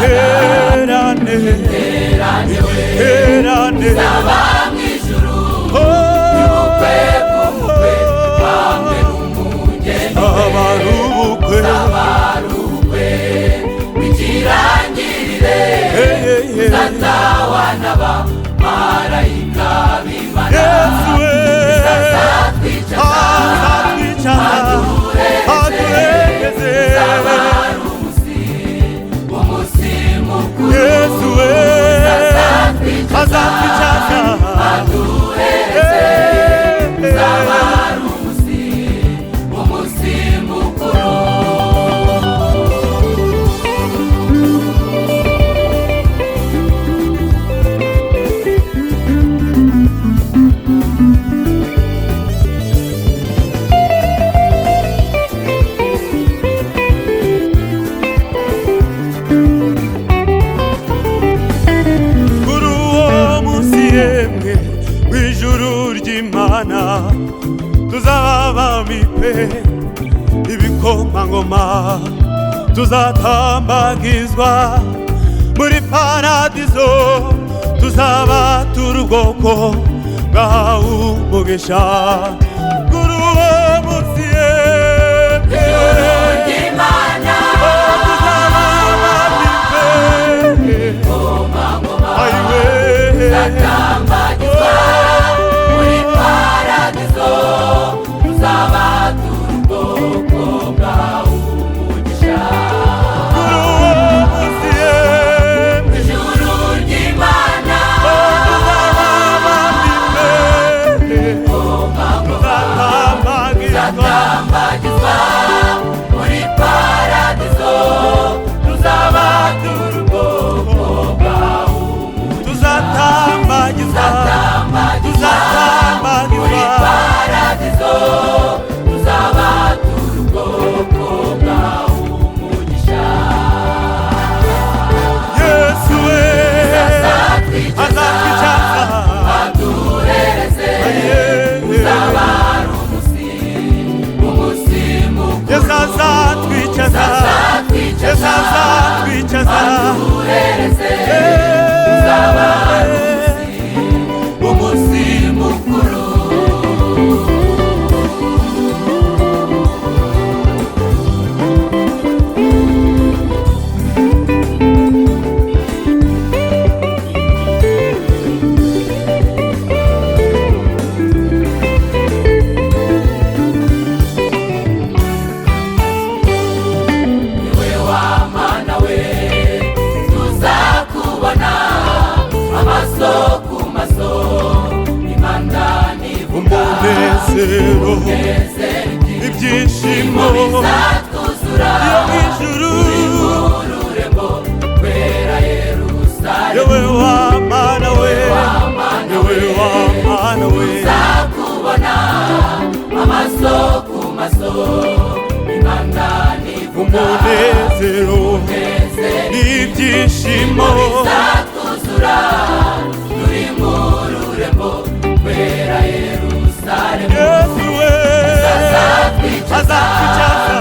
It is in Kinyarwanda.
Terane, terane, zaba mw'ijuru y'ubukwe bw'umukwe hamwe n'umugeni abarubukwe, abarubukwe w'ikirangirire uzatawa n'abamarayika b'Imana. Yesu we azatwicaza aduhegeze, uzaba ari umunsi mukuru. Yesu we azatwicaza aduhereze uzaba ari umunsi mukuru. kuri uwo munsi yemwe w'ijuru ry'Imana tuzaba bamipe ibikomangoma, tuzatambagizwa muri paradizo, tuzaba turi ubwoko bwahawe umugisha. kuri uwo munsi yemwe Imana tuzaba bamipe ayiwe zatambagizwa muri paradizo, tuzaba turi ubwoko bwawe umugisha. kuri uwo munsi yemwe ijuru ry'Imana tuzaba bamipe zatambagizwa muri paradizo, tuzaba turi ubwoko bwawe tuzatambagizwa muri paradizo, tuzaba turi ubwoko bwawe umugisha. Yesu we azatwicaza aduhereze uzaba ari umunsi mukuru. Yesu azatwicaza, Yesu azatwicaza, aduhereze uzaba ari umunsi mukuru. Niwe wa Mana we tuzakubona amaso ku maso, Imana nivuga umunezero, umunezero ibyishimo bizatwuzura yo mw'ijuru. ururembo rwera Yerusalemu. Yewe wa Mana we, yewe wa Mana we, tuzakubona amaso ku maso, Imana nivuga umunezero umunezero n'ibyishimo bizatwuzura turi mu rurembo rwera Yerusalemu. Yesu we azatwicaza azatwicaza